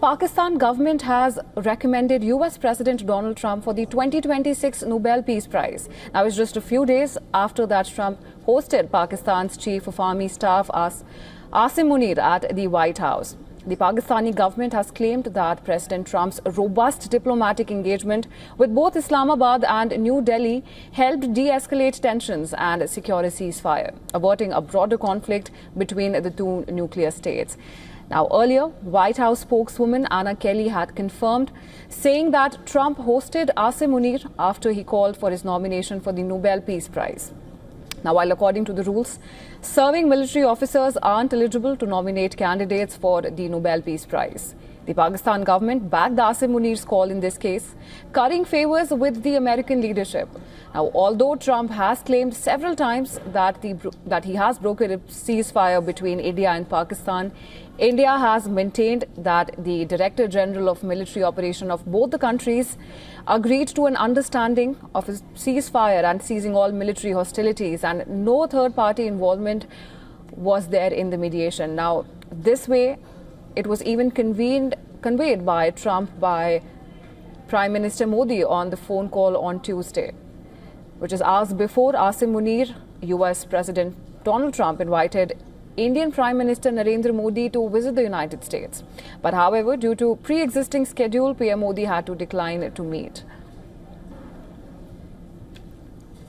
Pakistan government has recommended US President Donald Trump for the 2026 Nobel Peace Prize. Now, it's just a few days after that Trump hosted Pakistan's Chief of Army Staff Asim Munir at the White House. The Pakistani government has claimed that President Trump's robust diplomatic engagement with both Islamabad and New Delhi helped de-escalate tensions and secure a ceasefire, averting a broader conflict between the two nuclear states. Now, earlier, White House spokeswoman Anna Kelly had confirmed, saying that Trump hosted Asim Munir after he called for his nomination for the Nobel Peace Prize. Now, while according to the rules, serving military officers aren't eligible to nominate candidates for the Nobel Peace Prize. The Pakistan government backed Asim Munir's call in this case, currying favors with the American leadership. Now, although Trump has claimed several times that he has brokered a ceasefire between India and Pakistan, India has maintained that the Director General of Military Operation of both the countries agreed to an understanding of a ceasefire and ceasing all military hostilities, and no third-party involvement was there in the mediation. Now, this way, it was even conveyed by Trump by Prime Minister Modi on the phone call on Tuesday, which is hours before Asim Munir, US President Donald Trump invited Indian Prime Minister Narendra Modi to visit the United States. But however, due to pre-existing schedule, PM Modi had to decline to meet.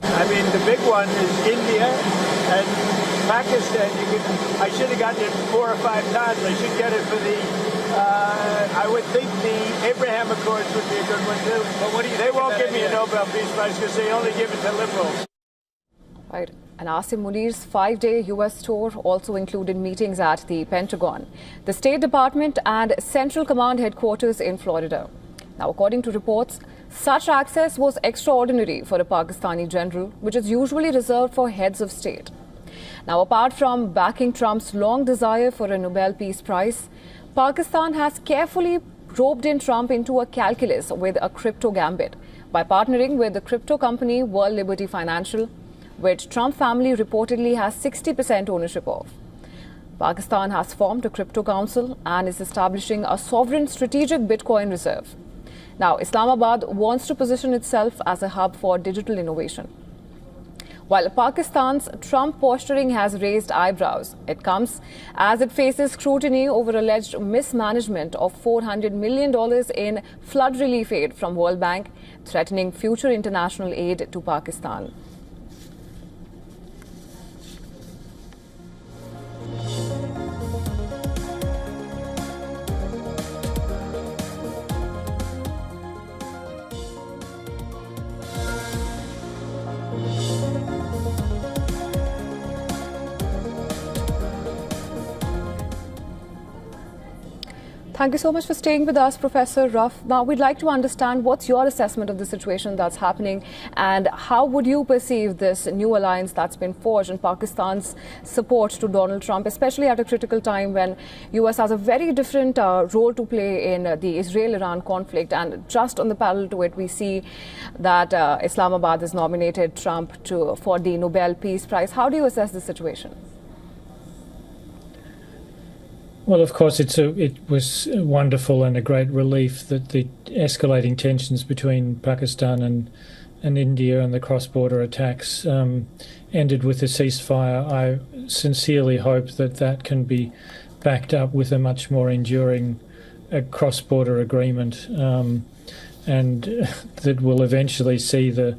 I mean, the big one is India and Pakistan. I should have gotten it 4 or 5 times. I should get it for the, I would think the Abraham Accords would be a good one too. But what do you They won't give me a Nobel Peace Prize because they only give it to liberals. Right. And Asim Munir's 5-day US tour also included meetings at the Pentagon, the State Department and Central Command headquarters in Florida. Now, according to reports, such access was extraordinary for a Pakistani general, which is usually reserved for heads of state. Now, apart from backing Trump's long desire for a Nobel Peace Prize, Pakistan has carefully roped in Trump into a calculus with a crypto gambit by partnering with the crypto company World Liberty Financial, which Trump family reportedly has 60% ownership of. Pakistan has formed a crypto council and is establishing a sovereign strategic Bitcoin reserve. Now, Islamabad wants to position itself as a hub for digital innovation. While Pakistan's Trump posturing has raised eyebrows, it comes as it faces scrutiny over alleged mismanagement of $400 million in flood relief aid from World Bank, threatening future international aid to Pakistan. Thank you so much for staying with us, Professor Ruff. Now, we'd like to understand what's your assessment of the situation that's happening and how would you perceive this new alliance that's been forged and Pakistan's support to Donald Trump, especially at a critical time when US has a very different role to play in the Israel-Iran conflict. And just on the parallel to it, we see that Islamabad has nominated Trump for the Nobel Peace Prize. How do you assess the situation? Well, of course, it was wonderful and a great relief that the escalating tensions between Pakistan and India and the cross-border attacks ended with a ceasefire. I sincerely hope that that can be backed up with a much more enduring cross-border agreement and that will eventually see the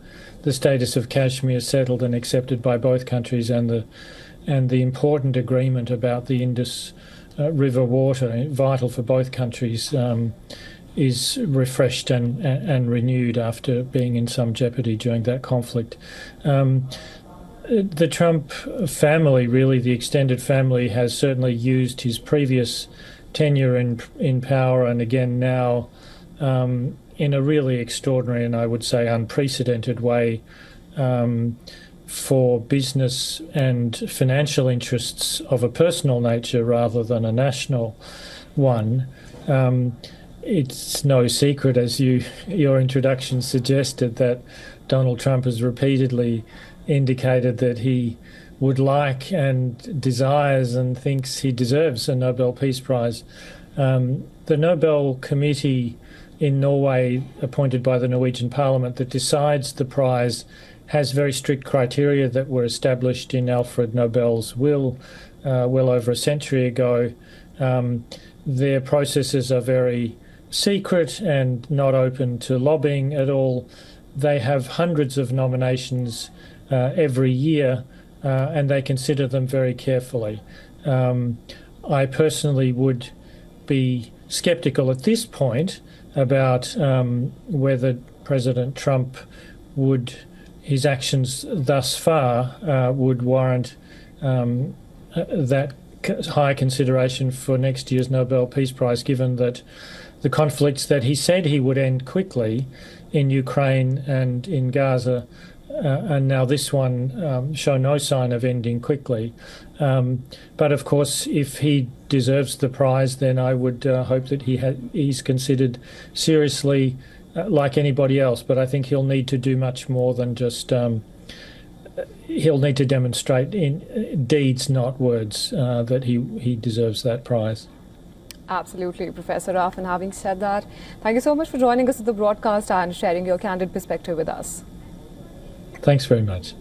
status of Kashmir settled and accepted by both countries, and the important agreement about the Indus River water, vital for both countries, is refreshed and renewed after being in some jeopardy during that conflict. The Trump family, really the extended family, has certainly used his previous tenure in power and again now in a really extraordinary and I would say unprecedented way for business and financial interests of a personal nature rather than a national one. It's no secret, as your introduction suggested, that Donald Trump has repeatedly indicated that he would like and desires and thinks he deserves a Nobel Peace Prize. The Nobel Committee in Norway, appointed by the Norwegian Parliament, that decides the prize has very strict criteria that were established in Alfred Nobel's will well over a century ago. Their processes are very secret and not open to lobbying at all. They have hundreds of nominations every year, and they consider them very carefully. I personally would be sceptical at this point about whether President Trump his actions thus far would warrant that high consideration for next year's Nobel Peace Prize, given that the conflicts that he said he would end quickly in Ukraine and in Gaza, and now this one, show no sign of ending quickly. But of course, if he deserves the prize, then I would hope that he's considered seriously like anybody else. But I think he'll need to do much more than just... he'll need to demonstrate in deeds, not words, that he deserves that prize. Absolutely, Professor Raff. And having said that, thank you so much for joining us at the broadcast and sharing your candid perspective with us. Thanks very much.